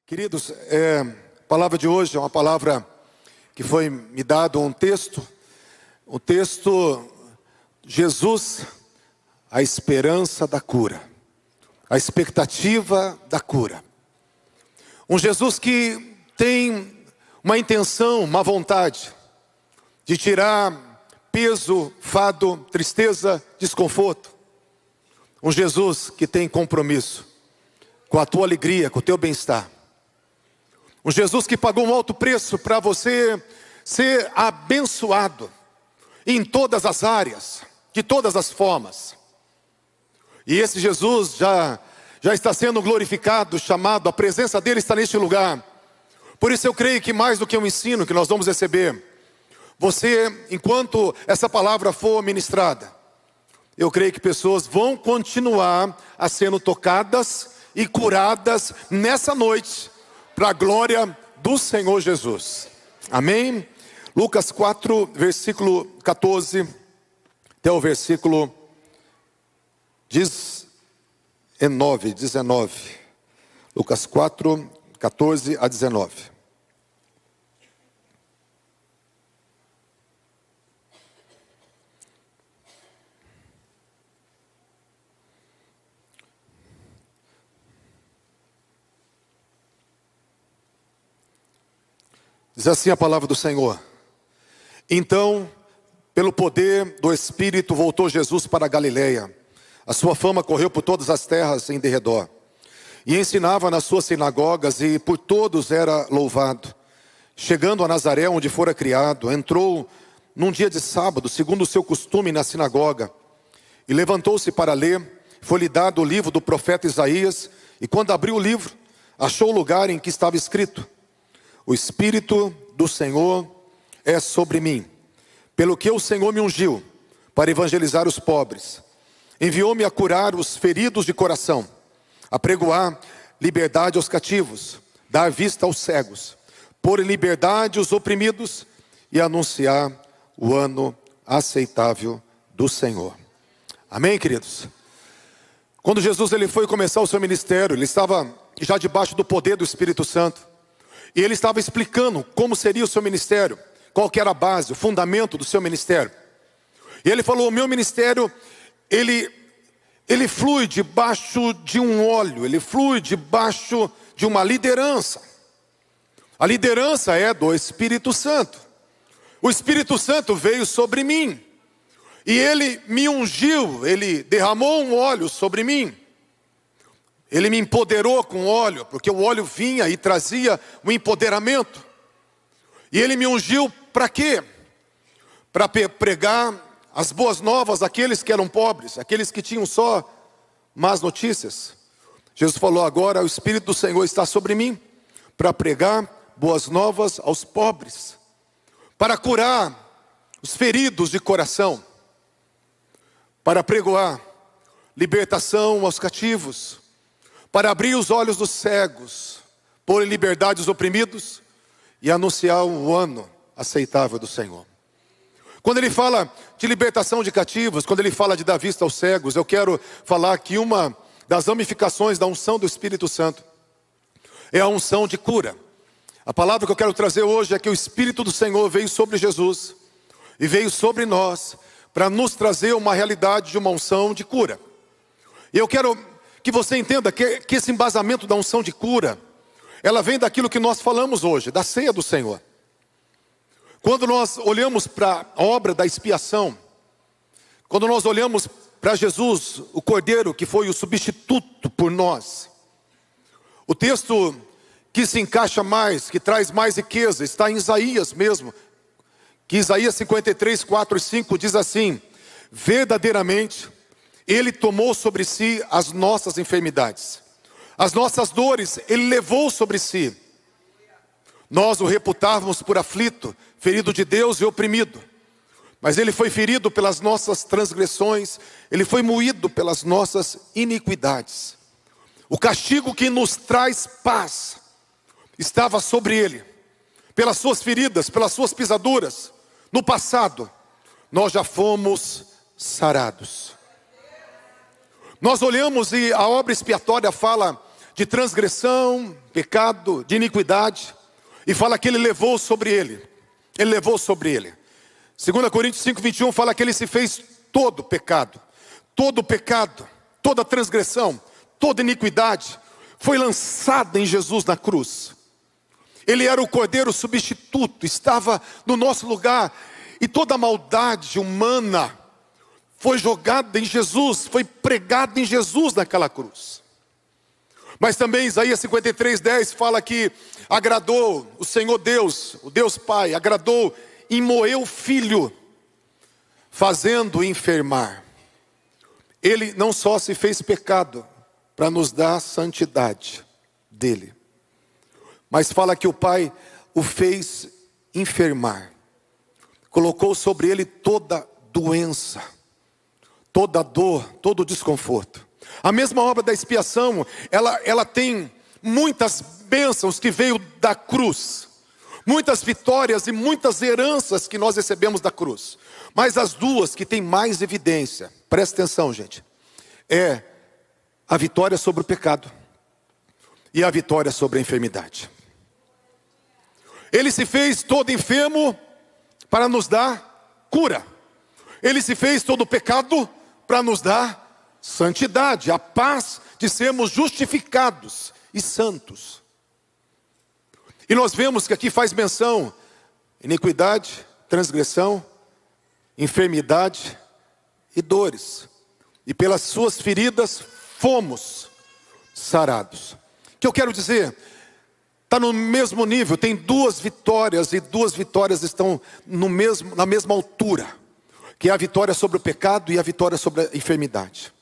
Queridos, a palavra de hoje é uma palavra que foi me dado um texto Jesus, a esperança da cura, a expectativa da cura. Um Jesus que tem uma intenção, uma vontade de tirar peso, fado, tristeza, desconforto. Um Jesus que tem compromisso com a tua alegria, com o teu bem-estar. Um Jesus que pagou um alto preço para você ser abençoado em todas as áreas, de todas as formas. E esse Jesus já está sendo glorificado, chamado, a presença dele está neste lugar. Por isso eu creio que mais do que um ensino que nós vamos receber, você, enquanto essa palavra for ministrada, eu creio que pessoas vão continuar a sendo tocadas e curadas nessa noite, para a glória do Senhor Jesus. Amém? Lucas 4, versículo 14, até o versículo 19. Lucas 4, 14 a 19. Diz assim a palavra do Senhor. Então, pelo poder do Espírito, voltou Jesus para a Galileia. A sua fama correu por todas as terras em derredor. E ensinava nas suas sinagogas e por todos era louvado. Chegando a Nazaré, onde fora criado, entrou num dia de sábado, segundo o seu costume, na sinagoga. E levantou-se para ler. Foi-lhe dado o livro do profeta Isaías. E quando abriu o livro, achou o lugar em que estava escrito: o Espírito do Senhor é sobre mim, pelo que o Senhor me ungiu para evangelizar os pobres. Enviou-me a curar os feridos de coração, a pregoar liberdade aos cativos, dar vista aos cegos, pôr em liberdade os oprimidos e anunciar o ano aceitável do Senhor. Amém, queridos? Quando Jesus foi começar o seu ministério, ele estava já debaixo do poder do Espírito Santo. E ele estava explicando como seria o seu ministério, qual que era a base, o fundamento do seu ministério. E ele falou: o meu ministério, ele flui debaixo de um óleo, ele flui debaixo de uma liderança. A liderança é do Espírito Santo. O Espírito Santo veio sobre mim. E ele me ungiu, ele derramou um óleo sobre mim. Ele me empoderou com óleo, porque o óleo vinha e trazia o empoderamento. E ele me ungiu para quê? Para pregar as boas novas àqueles que eram pobres, aqueles que tinham só más notícias. Jesus falou: agora o Espírito do Senhor está sobre mim, para pregar boas novas aos pobres, para curar os feridos de coração, para pregoar libertação aos cativos, para abrir os olhos dos cegos, pôr em liberdade os oprimidos e anunciar o ano aceitável do Senhor. Quando ele fala de libertação de cativos, quando ele fala de dar vista aos cegos, eu quero falar que uma das ramificações da unção do Espírito Santo é a unção de cura. A palavra que eu quero trazer hoje é que o Espírito do Senhor veio sobre Jesus e veio sobre nós para nos trazer uma realidade de uma unção de cura. E eu quero que você entenda que esse embasamento da unção de cura, ela vem daquilo que nós falamos hoje, da ceia do Senhor. Quando nós olhamos para a obra da expiação, quando nós olhamos para Jesus, o Cordeiro que foi o substituto por nós, o texto que se encaixa mais, que traz mais riqueza, está em Isaías mesmo, que Isaías 53, 4 e 5 diz assim: verdadeiramente Ele tomou sobre si as nossas enfermidades, as nossas dores Ele levou sobre si. Nós o reputávamos por aflito, ferido de Deus e oprimido. Mas Ele foi ferido pelas nossas transgressões, Ele foi moído pelas nossas iniquidades. O castigo que nos traz paz estava sobre Ele. Pelas suas feridas, pelas suas pisaduras, no passado, nós já fomos sarados. Nós olhamos e a obra expiatória fala de transgressão, pecado, de iniquidade. E fala que ele levou sobre ele. Ele levou sobre ele. 2 Coríntios 5:21 fala que ele se fez todo pecado, toda transgressão, toda iniquidade foi lançada em Jesus na cruz. Ele era o cordeiro substituto, estava no nosso lugar. E toda a maldade humana foi jogada em Jesus, foi pregada em Jesus naquela cruz. Mas também Isaías 53:10 fala que agradou o Senhor Deus, o Deus Pai, agradou em moer o Filho, fazendo enfermar. Ele não só se fez pecado para nos dar a santidade dele, mas fala que o Pai o fez enfermar. Colocou sobre ele toda doença, toda dor, todo desconforto. A mesma obra da expiação, ela tem muitas bênçãos que veio da cruz. Muitas vitórias e muitas heranças que nós recebemos da cruz. Mas as duas que têm mais evidência, presta atenção, gente, é a vitória sobre o pecado e a vitória sobre a enfermidade. Ele se fez todo enfermo para nos dar cura. Ele se fez todo pecado para nos dar santidade, a paz de sermos justificados e santos. E nós vemos que aqui faz menção iniquidade, transgressão, enfermidade e dores. E pelas suas feridas fomos sarados. O que eu quero dizer? Está no mesmo nível, tem duas vitórias, e duas vitórias estão na mesma altura, que é a vitória sobre o pecado e a vitória sobre a enfermidade.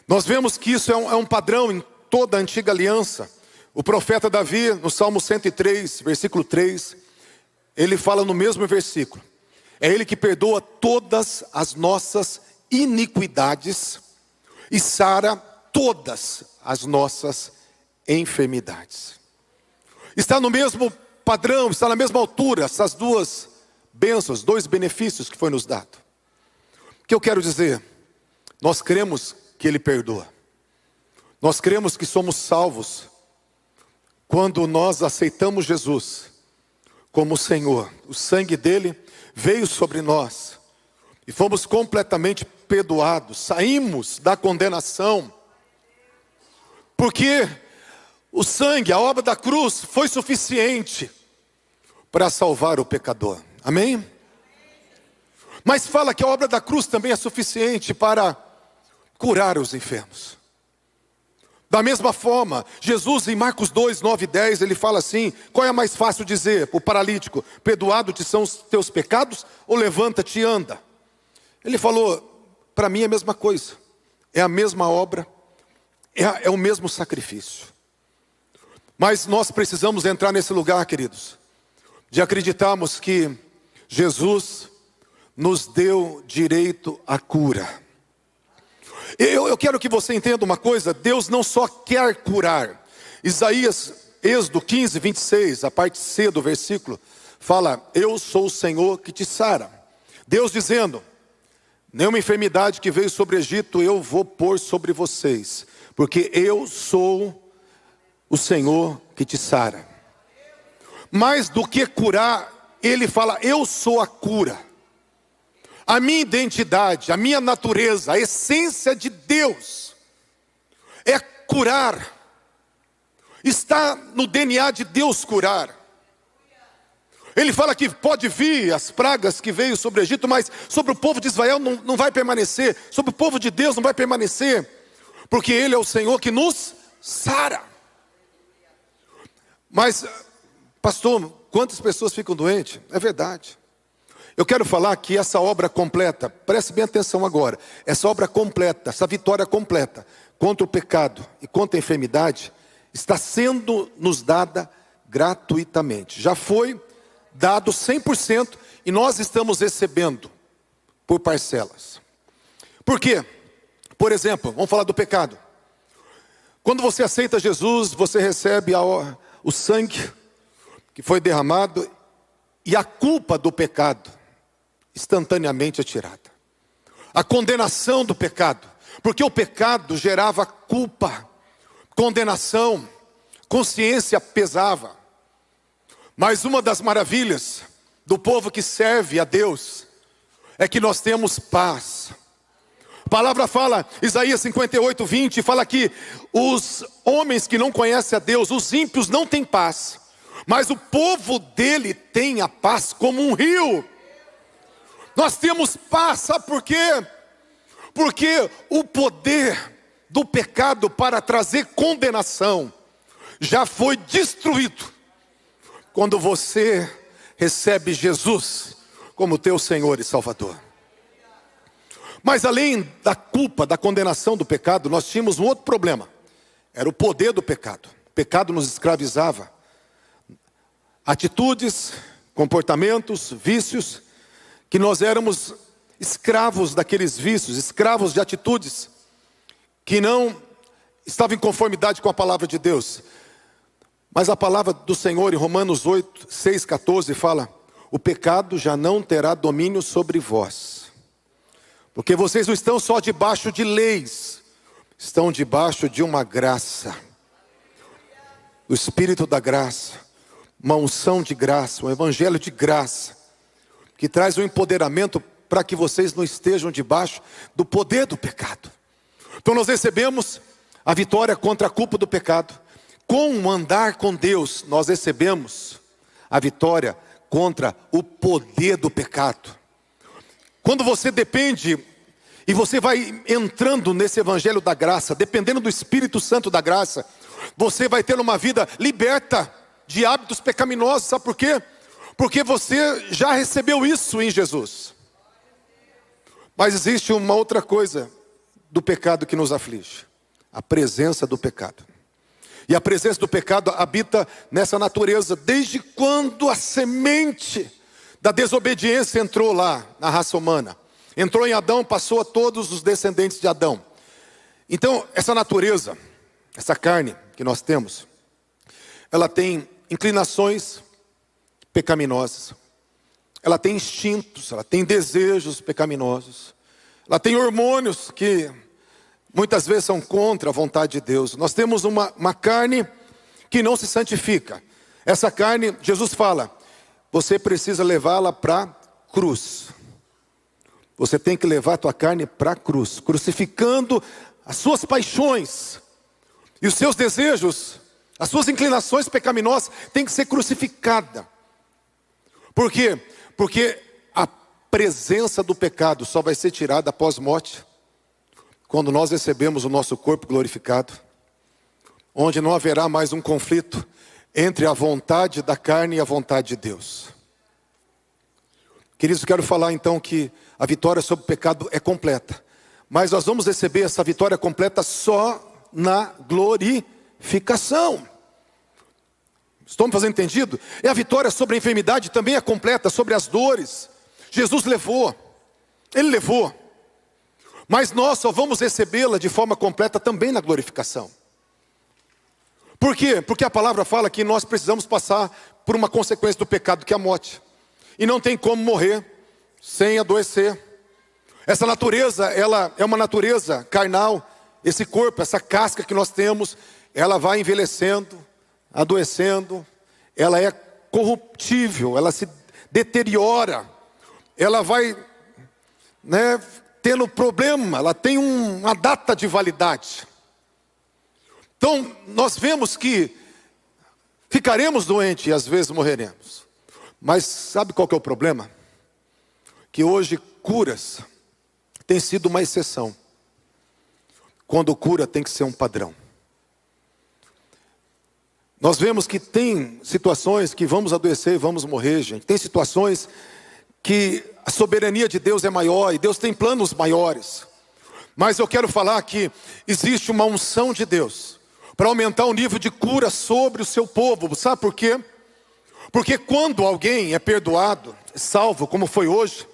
Nós vemos que isso é um padrão em toda a antiga aliança. O profeta Davi, no Salmo 103, versículo 3, ele fala no mesmo versículo: é ele que perdoa todas as nossas iniquidades e sara todas as nossas enfermidades. Está no mesmo padrão, está na mesma altura, essas duas bênçãos, dois benefícios que foi nos dado. O que eu quero dizer? Nós cremos que ele perdoa. Nós cremos que somos salvos quando nós aceitamos Jesus como Senhor. O sangue dele veio sobre nós e fomos completamente perdoados. Saímos da condenação, porque o sangue, a obra da cruz foi suficiente para salvar o pecador. Amém? Mas fala que a obra da cruz também é suficiente para curar os enfermos. Da mesma forma, Jesus em Marcos 2, 9 e 10, ele fala assim: qual é mais fácil dizer para o paralítico: perdoado te são os teus pecados, ou levanta-te e anda? Ele falou: para mim é a mesma coisa, é a mesma obra, é o mesmo sacrifício. Mas nós precisamos entrar nesse lugar, queridos, de acreditarmos que Jesus nos deu direito à cura. Eu quero que você entenda uma coisa: Deus não só quer curar. Êxodo 15, 26, a parte C do versículo, fala: eu sou o Senhor que te sara. Deus dizendo: nenhuma enfermidade que veio sobre o Egito eu vou pôr sobre vocês, porque eu sou o Senhor que te sara. Mais do que curar, ele fala: eu sou a cura. A minha identidade, a minha natureza, a essência de Deus é curar. Está no DNA de Deus curar. Ele fala que pode vir as pragas que veio sobre o Egito, mas sobre o povo de Israel não vai permanecer. Sobre o povo de Deus não vai permanecer, porque Ele é o Senhor que nos sara. Mas, pastor, quantas pessoas ficam doentes? É verdade. Eu quero falar que essa obra completa, preste bem atenção agora, essa obra completa, essa vitória completa contra o pecado e contra a enfermidade, está sendo nos dada gratuitamente. Já foi dado 100% e nós estamos recebendo por parcelas. Por quê? Por exemplo, vamos falar do pecado. Quando você aceita Jesus, você recebe o sangue que foi derramado e a culpa do pecado instantaneamente é tirada. A condenação do pecado, porque o pecado gerava culpa, condenação, consciência pesava. Mas uma das maravilhas do povo que serve a Deus é que nós temos paz. A palavra fala, Isaías 58, 20, fala que os homens que não conhecem a Deus, os ímpios não têm paz, mas o povo dele tem a paz como um rio. Nós temos paz, sabe por quê? Porque o poder do pecado para trazer condenação já foi destruído quando você recebe Jesus como teu Senhor e Salvador. Mas além da culpa, da condenação do pecado, nós tínhamos um outro problema. Era o poder do pecado. O pecado nos escravizava. Atitudes, comportamentos, vícios, que nós éramos escravos daqueles vícios, escravos de atitudes que não estavam em conformidade com a palavra de Deus. Mas a palavra do Senhor em Romanos 8, 6, 14 fala: o pecado já não terá domínio sobre vós, porque vocês não estão só debaixo de leis, estão debaixo de uma graça, o Espírito da graça, uma unção de graça, um evangelho de graça, que traz um empoderamento para que vocês não estejam debaixo do poder do pecado. Então nós recebemos a vitória contra a culpa do pecado. Com o andar com Deus, nós recebemos a vitória contra o poder do pecado. Quando você depende e você vai entrando nesse evangelho da graça, dependendo do Espírito Santo da graça, você vai ter uma vida liberta de hábitos pecaminosos. Sabe por quê? Porque você já recebeu isso em Jesus. Mas existe uma outra coisa do pecado que nos aflige: a presença do pecado. E a presença do pecado habita nessa natureza desde quando a semente da desobediência entrou lá na raça humana. Entrou em Adão, passou a todos os descendentes de Adão. Então essa natureza, essa carne que nós temos, ela tem inclinações pecaminosas, ela tem instintos, ela tem desejos pecaminosos, ela tem hormônios que muitas vezes são contra a vontade de Deus. Nós temos uma carne que não se santifica. Essa carne, Jesus fala, você precisa levá-la para a cruz. Você tem que levar a tua carne para a cruz, crucificando as suas paixões e os seus desejos, as suas inclinações pecaminosas têm que ser crucificada. Por quê? Porque a presença do pecado só vai ser tirada após morte, quando nós recebemos o nosso corpo glorificado, onde não haverá mais um conflito entre a vontade da carne e a vontade de Deus. Queridos, eu quero falar então que a vitória sobre o pecado é completa, mas nós vamos receber essa vitória completa só na glorificação. Estão me fazendo entendido? E a vitória sobre a enfermidade também é completa, sobre as dores. Jesus levou, Ele levou. Mas nós só vamos recebê-la de forma completa também na glorificação. Por quê? Porque a palavra fala que nós precisamos passar por uma consequência do pecado, que é a morte. E não tem como morrer sem adoecer. Essa natureza, ela é uma natureza carnal. Esse corpo, essa casca que nós temos, ela vai envelhecendo, adoecendo. Ela é corruptível, ela se deteriora. Ela vai, tendo problema, ela tem uma data de validade. Então, nós vemos que ficaremos doentes e às vezes morreremos. Mas sabe qual que é o problema? Que hoje curas tem sido uma exceção, quando cura tem que ser um padrão. Nós vemos que tem situações que vamos adoecer e vamos morrer, gente. Tem situações que a soberania de Deus é maior e Deus tem planos maiores. Mas eu quero falar que existe uma unção de Deus para aumentar o nível de cura sobre o seu povo. Sabe por quê? Porque quando alguém é perdoado, salvo, como foi hoje,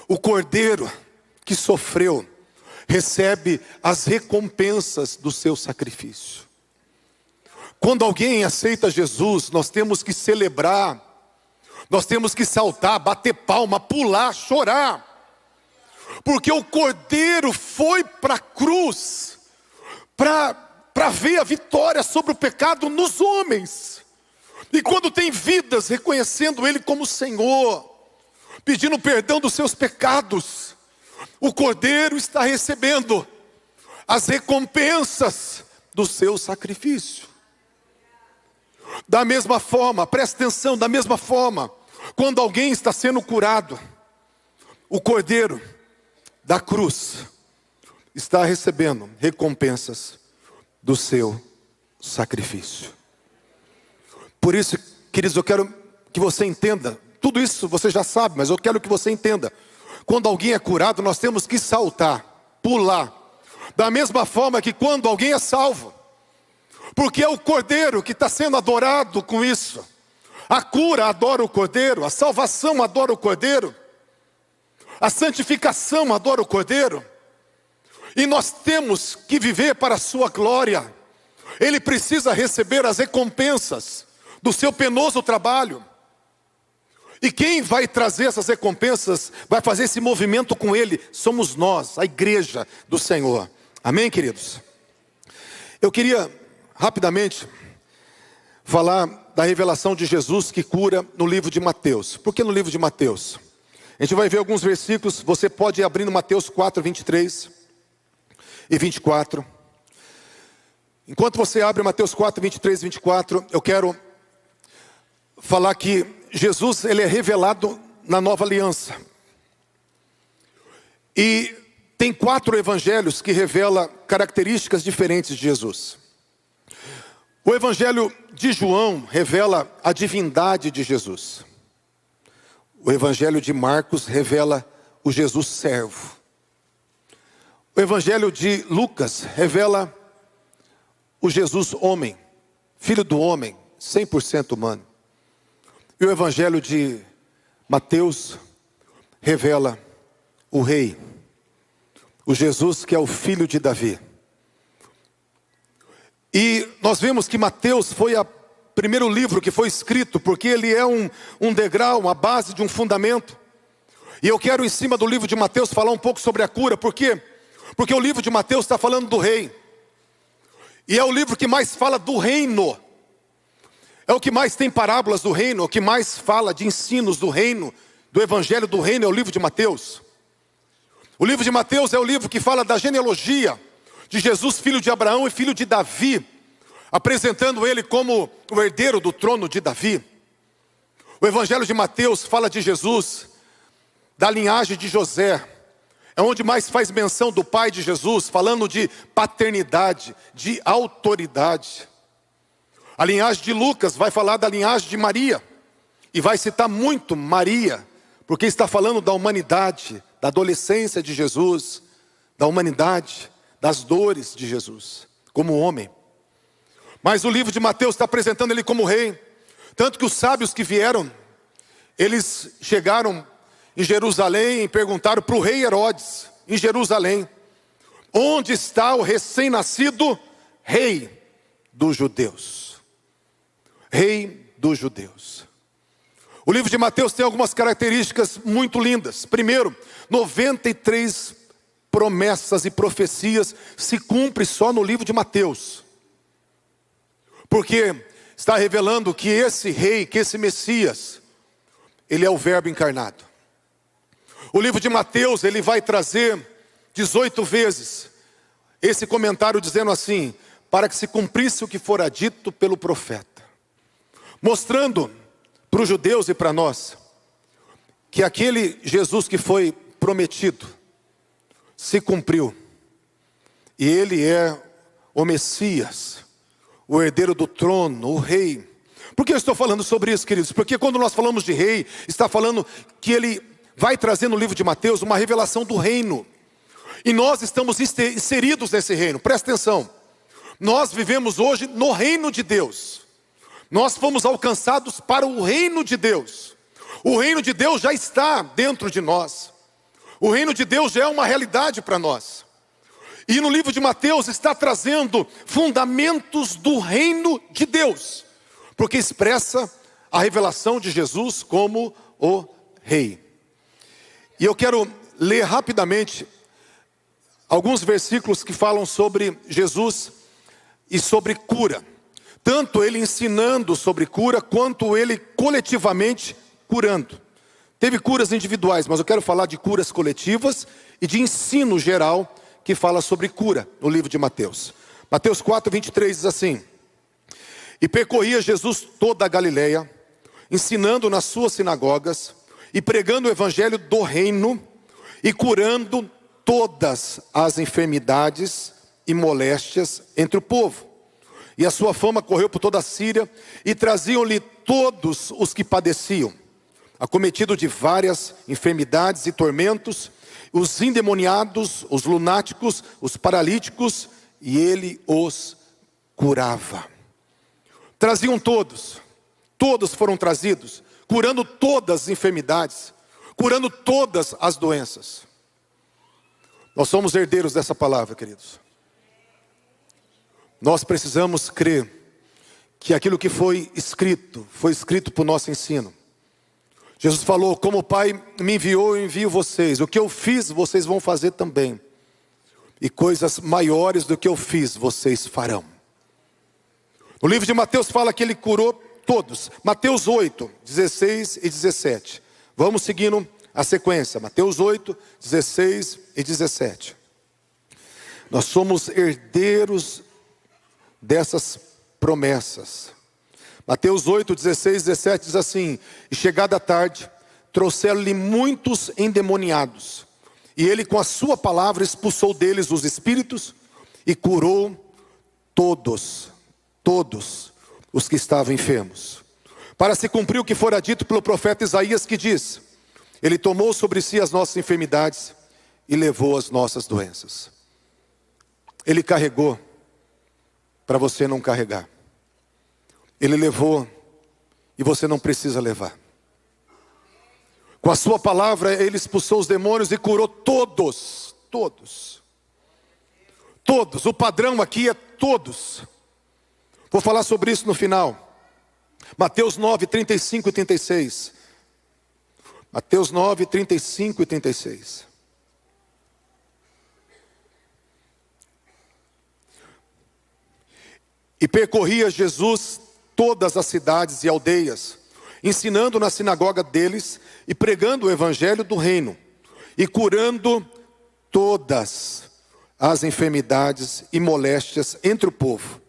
o cordeiro que sofreu recebe as recompensas do seu sacrifício. Quando alguém aceita Jesus, nós temos que celebrar, nós temos que saltar, bater palma, pular, chorar. Porque o cordeiro foi para a cruz para para ver a vitória sobre o pecado nos homens. E quando tem vidas reconhecendo Ele como Senhor, pedindo perdão dos seus pecados, o Cordeiro está recebendo as recompensas do seu sacrifício. Da mesma forma, presta atenção, da mesma forma, quando alguém está sendo curado, o Cordeiro da cruz está recebendo recompensas do seu sacrifício. Por isso, queridos, eu quero que você entenda, tudo isso você já sabe, mas eu quero que você entenda. Quando alguém é curado, nós temos que saltar, pular, da mesma forma que quando alguém é salvo, porque é o Cordeiro que está sendo adorado com isso. A cura adora o Cordeiro, a salvação adora o Cordeiro, a santificação adora o Cordeiro. E nós temos que viver para a sua glória. Ele precisa receber as recompensas do seu penoso trabalho. E quem vai trazer essas recompensas, vai fazer esse movimento com Ele, somos nós, a igreja do Senhor. Amém, queridos? Eu queria rapidamente falar da revelação de Jesus que cura no livro de Mateus. Por que no livro de Mateus? A gente vai ver alguns versículos, você pode ir abrindo Mateus 4, 23 e 24. Enquanto você abre Mateus 4, 23 e 24, eu quero falar que Jesus, ele é revelado na nova aliança. E tem 4 evangelhos que revelam características diferentes de Jesus. O evangelho de João revela a divindade de Jesus. O evangelho de Marcos revela o Jesus servo. O evangelho de Lucas revela o Jesus homem, filho do homem, 100% humano. E o evangelho de Mateus revela o rei, o Jesus que é o filho de Davi. E nós vemos que Mateus foi o primeiro livro que foi escrito, porque ele é um degrau, uma base de um fundamento. E eu quero, em cima do livro de Mateus, falar um pouco sobre a cura. Por quê? Porque o livro de Mateus está falando do rei. E é o livro que mais fala do reino. É o que mais tem parábolas do reino, o que mais fala de ensinos do reino, do evangelho do reino, é o livro de Mateus. O livro de Mateus é o livro que fala da genealogia de Jesus, filho de Abraão e filho de Davi, apresentando ele como o herdeiro do trono de Davi. O evangelho de Mateus fala de Jesus, da linhagem de José, é onde mais faz menção do pai de Jesus, falando de paternidade, de autoridade. A linhagem de Lucas vai falar da linhagem de Maria, e vai citar muito Maria, porque está falando da humanidade, da adolescência de Jesus, da humanidade, das dores de Jesus, como homem. Mas o livro de Mateus está apresentando ele como rei, tanto que os sábios que vieram, eles chegaram em Jerusalém e perguntaram para o rei Herodes, em Jerusalém: onde está o recém-nascido rei dos judeus? Rei dos judeus. O livro de Mateus tem algumas características muito lindas. Primeiro, 93 promessas e profecias se cumprem só no livro de Mateus. Porque está revelando que esse rei, que esse Messias, ele é o verbo encarnado. O livro de Mateus, ele vai trazer 18 vezes esse comentário dizendo assim: para que se cumprisse o que fora dito pelo profeta. Mostrando para os judeus e para nós, que aquele Jesus que foi prometido, se cumpriu. E ele é o Messias, o herdeiro do trono, o rei. Por que eu estou falando sobre isso, queridos? Porque quando nós falamos de rei, está falando que ele vai trazer no livro de Mateus uma revelação do reino. E nós estamos inseridos nesse reino, presta atenção. Nós vivemos hoje no reino de Deus. Nós fomos alcançados para o reino de Deus. O reino de Deus já está dentro de nós. O reino de Deus já é uma realidade para nós. E no livro de Mateus está trazendo fundamentos do reino de Deus, porque expressa a revelação de Jesus como o rei. E eu quero ler rapidamente alguns versículos que falam sobre Jesus e sobre cura. Tanto ele ensinando sobre cura, quanto ele coletivamente curando. Teve curas individuais, mas eu quero falar de curas coletivas e de ensino geral que fala sobre cura no livro de Mateus. Mateus 4:23 diz assim: E percorria Jesus toda a Galileia, ensinando nas suas sinagogas e pregando o evangelho do reino e curando todas as enfermidades e moléstias entre o povo. E a sua fama correu por toda a Síria, e traziam-lhe todos os que padeciam, acometidos de várias enfermidades e tormentos, os endemoniados, os lunáticos, os paralíticos, e ele os curava. Traziam todos foram trazidos, curando todas as enfermidades, curando todas as doenças. Nós somos herdeiros dessa palavra, queridos. Nós precisamos crer que aquilo que foi escrito para o nosso ensino. Jesus falou: como o Pai me enviou, eu envio vocês. O que eu fiz, vocês vão fazer também. E coisas maiores do que eu fiz, vocês farão. O livro de Mateus fala que ele curou todos. Mateus 8, 16 e 17. Vamos seguindo a sequência. Mateus 8, 16 e 17. Nós somos herdeiros dessas promessas. Mateus 8, 16 e 17 diz assim: E chegada a tarde, trouxeram-lhe muitos endemoniados. E ele com a sua palavra expulsou deles os espíritos e curou todos os que estavam enfermos. Para se cumprir o que fora dito pelo profeta Isaías, que diz: Ele tomou sobre si as nossas enfermidades e levou as nossas doenças. Ele carregou para você não carregar. Ele levou e você não precisa levar. Com a sua palavra ele expulsou os demônios e curou todos. O padrão aqui é todos. Vou falar sobre isso no final. Mateus 9, 35 e 36. Mateus 9, 35 e 36. E percorria Jesus todas as cidades e aldeias, ensinando na sinagoga deles e pregando o evangelho do reino, e curando todas as enfermidades e moléstias entre o povo.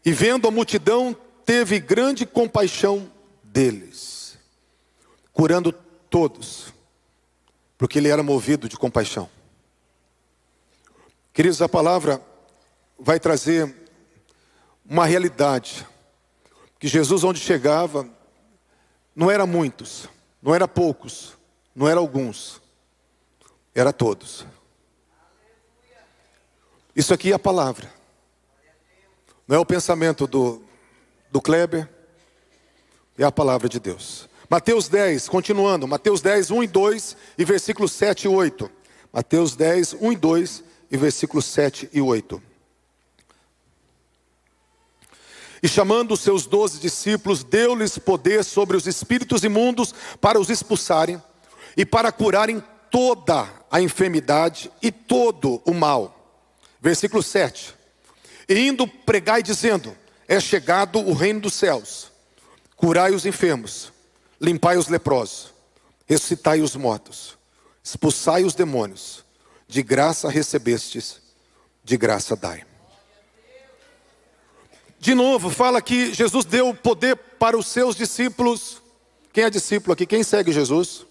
E vendo a multidão, teve grande compaixão deles, curando todos, porque ele era movido de compaixão. Queridos, a palavra vai trazer uma realidade, que Jesus onde chegava, não era muitos, não era poucos, não era alguns, era todos. Isso aqui é a palavra, não é o pensamento do Kleber, é a palavra de Deus. Mateus 10, continuando, Mateus 10, 1 e 2 e versículos 7 e 8. Mateus 10, 1 e 2 e versículos 7 e 8. E chamando os seus 12 discípulos, deu-lhes poder sobre os espíritos imundos para os expulsarem e para curarem toda a enfermidade e todo o mal. Versículo 7. E indo pregai dizendo: é chegado o reino dos céus. Curai os enfermos, limpai os leprosos, ressuscitai os mortos, expulsai os demônios. De graça recebestes, de graça dai. De novo, fala que Jesus deu poder para os seus discípulos. Quem é discípulo aqui? Quem segue Jesus?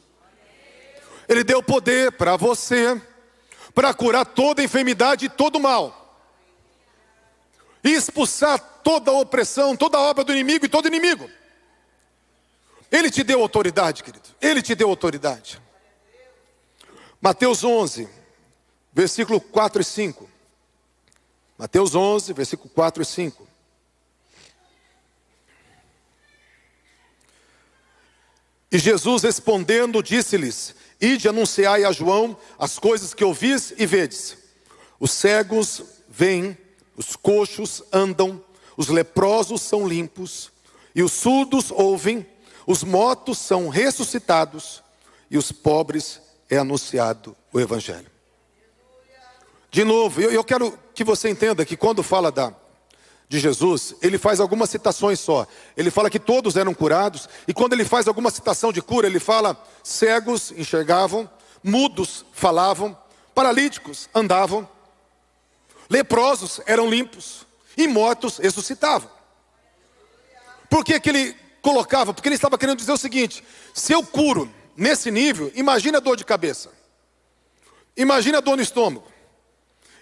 Ele deu poder para você, para curar toda enfermidade e todo mal. E expulsar toda a opressão, toda a obra do inimigo e todo inimigo. Ele te deu autoridade, querido. Ele te deu autoridade. Mateus 11, versículo 4 e 5. Mateus 11, versículo 4 e 5. E Jesus respondendo disse-lhes: ide anunciai a João as coisas que ouvis e vedes. Os cegos veem, os coxos andam, os leprosos são limpos, e os surdos ouvem, os mortos são ressuscitados, e os pobres é anunciado o evangelho. De novo, eu quero que você entenda que quando fala de Jesus, ele faz algumas citações só. Ele fala que todos eram curados, e quando ele faz alguma citação de cura, ele fala: cegos enxergavam, mudos falavam, paralíticos andavam, leprosos eram limpos, e mortos ressuscitavam. Por que que ele colocava? Porque ele estava querendo dizer o seguinte: se eu curo nesse nível, imagina a dor de cabeça, imagina a dor no estômago,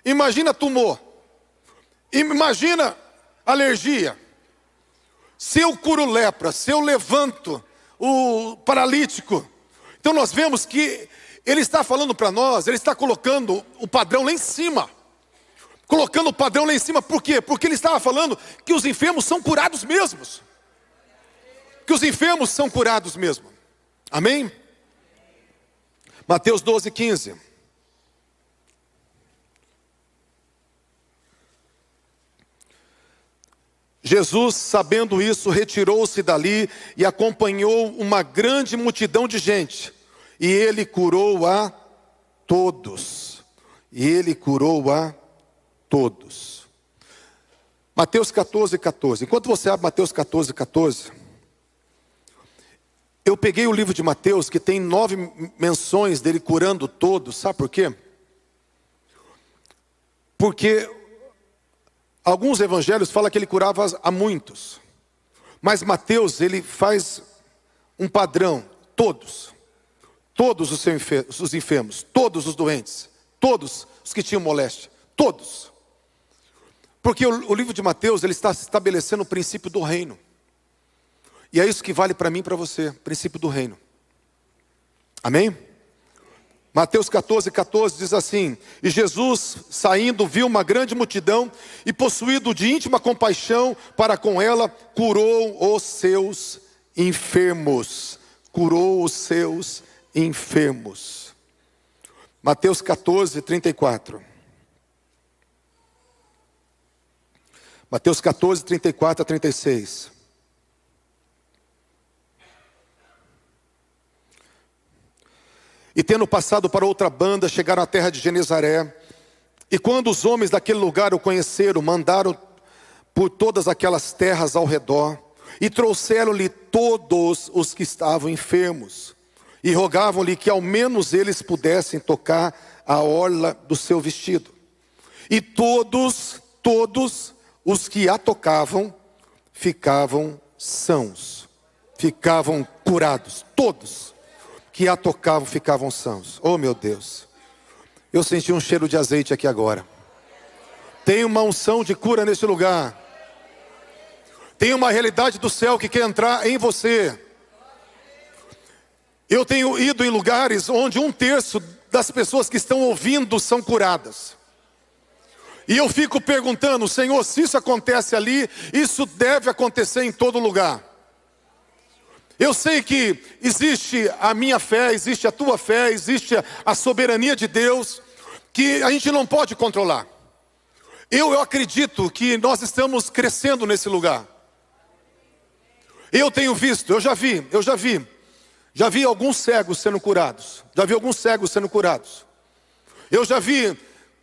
imagina tumor, imagina alergia. Se eu curo lepra, se eu levanto o paralítico. Então nós vemos que ele está falando para nós, ele está colocando o padrão lá em cima. Colocando o padrão lá em cima, por quê? Porque ele estava falando que os enfermos são curados mesmos. Que os enfermos são curados mesmo. Amém? Mateus 12:15. Jesus, sabendo isso, retirou-se dali e acompanhou uma grande multidão de gente. E ele curou a todos. E ele curou a todos. Mateus 14:14. Enquanto você abre Mateus 14:14, eu peguei o livro de Mateus, que tem 9 menções dele curando todos. Sabe por quê? Porque alguns evangelhos falam que ele curava a muitos. Mas Mateus, ele faz um padrão: todos. Todos os enfermos, todos os doentes, todos os que tinham moléstia, todos. Porque o livro de Mateus, ele está estabelecendo o princípio do reino. E é isso que vale para mim e para você, princípio do reino. Amém? Mateus 14:14 diz assim: e Jesus, saindo, viu uma grande multidão, e possuído de íntima compaixão para com ela, curou os seus enfermos. Curou os seus enfermos. Mateus 14:34. Mateus 14:34-36. E tendo passado para outra banda, chegaram à terra de Genezaré. E quando os homens daquele lugar o conheceram, mandaram por todas aquelas terras ao redor, e trouxeram-lhe todos os que estavam enfermos, e rogavam-lhe que ao menos eles pudessem tocar a orla do seu vestido. E todos os que a tocavam, ficavam sãos, ficavam curados. Todos que a tocavam ficavam sãos. Oh meu Deus, eu senti um cheiro de azeite aqui agora. Tem uma unção de cura nesse lugar. Tem uma realidade do céu que quer entrar em você. Eu tenho ido em lugares onde 1/3 das pessoas que estão ouvindo são curadas. E eu fico perguntando: Senhor, se isso acontece ali, isso deve acontecer em todo lugar. Eu sei que existe a minha fé, existe a tua fé, existe a soberania de Deus, que a gente não pode controlar. Eu acredito que nós estamos crescendo nesse lugar. Eu tenho visto, eu já vi alguns cegos sendo curados. Já vi alguns cegos sendo curados. Eu já vi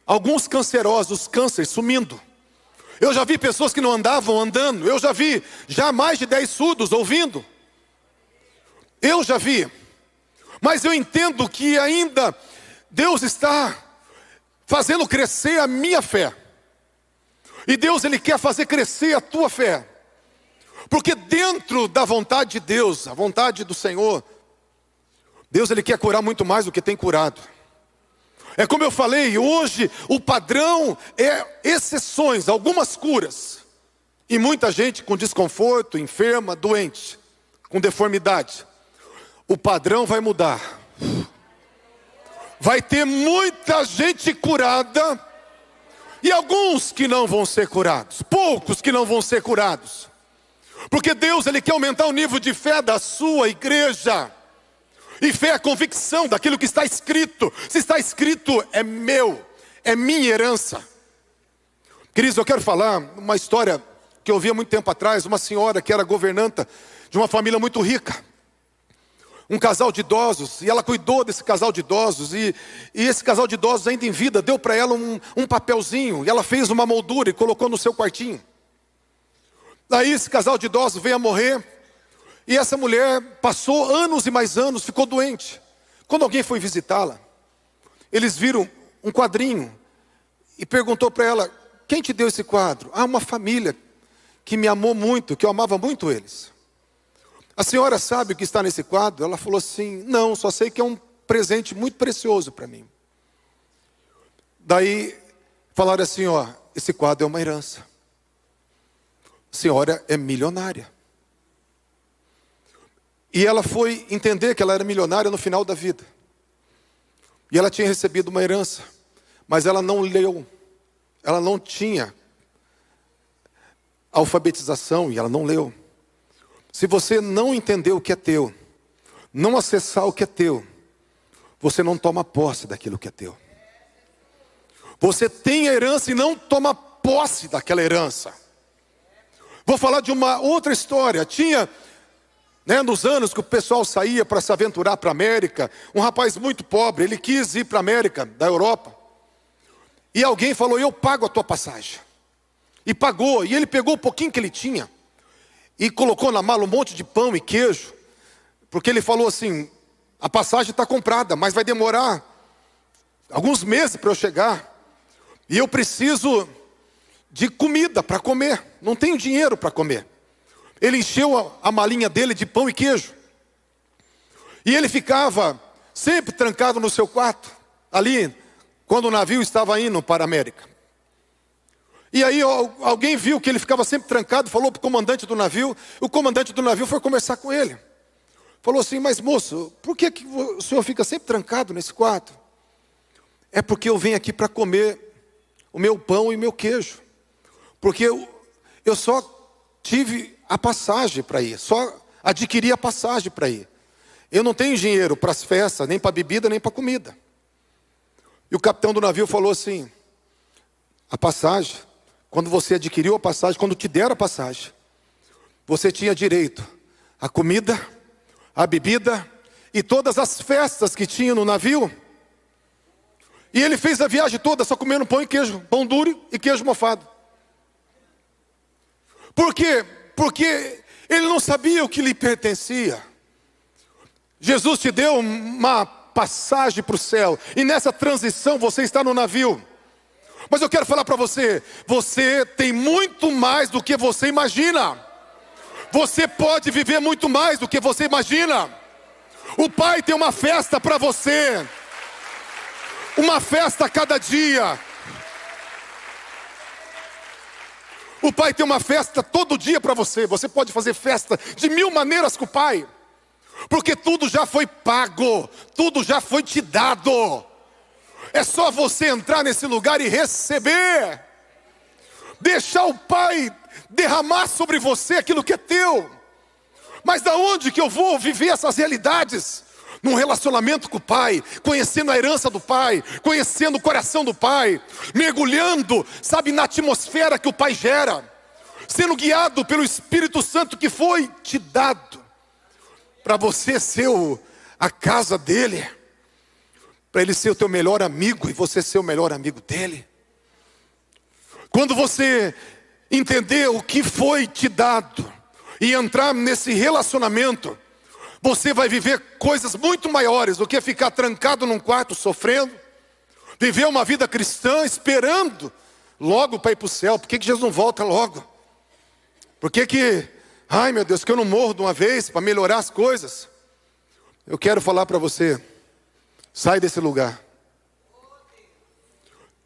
alguns cancerosos, câncer sumindo. Eu já vi pessoas que não andavam andando. Eu já vi mais de 10 surdos ouvindo. Eu já vi. Mas eu entendo que ainda Deus está fazendo crescer a minha fé. E Deus, Ele quer fazer crescer a tua fé. Porque dentro da vontade de Deus, a vontade do Senhor, Deus, Ele quer curar muito mais do que tem curado. É como eu falei, hoje o padrão é exceções, algumas curas. E muita gente com desconforto, enferma, doente, com deformidade. O padrão vai mudar. Vai ter muita gente curada e alguns que não vão ser curados. Poucos que não vão ser curados. Porque Deus, Ele quer aumentar o nível de fé da sua igreja. E fé é a convicção daquilo que está escrito. Se está escrito, é meu, é minha herança. Queridos, eu quero falar uma história que eu ouvi há muito tempo atrás. Uma senhora que era governanta de uma família muito rica. Um casal de idosos, e ela cuidou desse casal de idosos, e esse casal de idosos ainda em vida, deu para ela um papelzinho, e ela fez uma moldura e colocou no seu quartinho. Daí esse casal de idosos veio a morrer. E essa mulher passou anos e mais anos, ficou doente. Quando alguém foi visitá-la, eles viram um quadrinho e perguntou para ela: quem te deu esse quadro? Ah, uma família que me amou muito, que eu amava muito eles. A senhora sabe o que está nesse quadro? Ela falou assim: não, só sei que é um presente muito precioso para mim. Daí falaram assim: ó, esse quadro é uma herança. A senhora é milionária. E ela foi entender que ela era milionária no final da vida. E ela tinha recebido uma herança, mas ela não leu. Ela não tinha alfabetização e ela não leu. Se você não entender o que é teu, não acessar o que é teu, você não toma posse daquilo que é teu. Você tem a herança e não toma posse daquela herança. Vou falar de uma outra história. Tinha, nos anos que o pessoal saía para se aventurar para a América, um rapaz muito pobre, ele quis ir para a América, da Europa. E alguém falou: eu pago a tua passagem. E pagou, e ele pegou o pouquinho que ele tinha e colocou na mala um monte de pão e queijo, porque ele falou assim: a passagem está comprada, mas vai demorar alguns meses para eu chegar. E eu preciso de comida para comer, não tenho dinheiro para comer. Ele encheu a malinha dele de pão e queijo. E ele ficava sempre trancado no seu quarto, ali, quando o navio estava indo para a América. E aí alguém viu que ele ficava sempre trancado, falou para o comandante do navio. O comandante do navio foi conversar com ele. Falou assim: mas moço, por que o senhor fica sempre trancado nesse quarto? É porque eu venho aqui para comer o meu pão e meu queijo. Porque eu só tive a passagem para ir, só adquiri a passagem para ir. Eu não tenho dinheiro para as festas, nem para bebida, nem para comida. E o capitão do navio falou assim: a passagem, quando você adquiriu a passagem, quando te deram a passagem, você tinha direito à comida, à bebida e todas as festas que tinha no navio. E ele fez a viagem toda só comendo pão e queijo, pão duro e queijo mofado. Por quê? Porque ele não sabia o que lhe pertencia. Jesus te deu uma passagem para o céu, e nessa transição você está no navio. Mas eu quero falar para você: você tem muito mais do que você imagina. Você pode viver muito mais do que você imagina. O Pai tem uma festa para você, uma festa a cada dia. O Pai tem uma festa todo dia para você. Você pode fazer festa de 1000 maneiras com o Pai, porque tudo já foi pago, tudo já foi te dado. É só você entrar nesse lugar e receber. Deixar o Pai derramar sobre você aquilo que é teu. Mas da onde que eu vou viver essas realidades? Num relacionamento com o Pai, conhecendo a herança do Pai, conhecendo o coração do Pai, mergulhando, sabe, na atmosfera que o Pai gera, sendo guiado pelo Espírito Santo que foi te dado, para você ser a casa dele, para ele ser o teu melhor amigo e você ser o melhor amigo dele. Quando você entender o que foi te dado e entrar nesse relacionamento, você vai viver coisas muito maiores do que ficar trancado num quarto sofrendo. Viver uma vida cristã esperando logo para ir para o céu. Por que Jesus não volta logo? Por que, ai meu Deus, que eu não morro de uma vez para melhorar as coisas? Eu quero falar para você: sai desse lugar.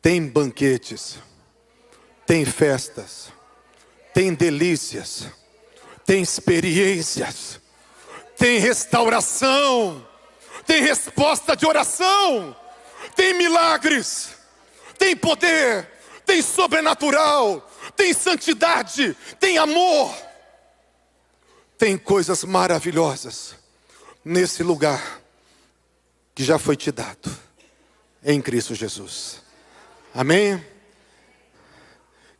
Tem banquetes, tem festas, tem delícias, tem experiências, tem restauração, tem resposta de oração, tem milagres, tem poder, tem sobrenatural, tem santidade, tem amor. Tem coisas maravilhosas nesse lugar que já foi te dado em Cristo Jesus. Amém?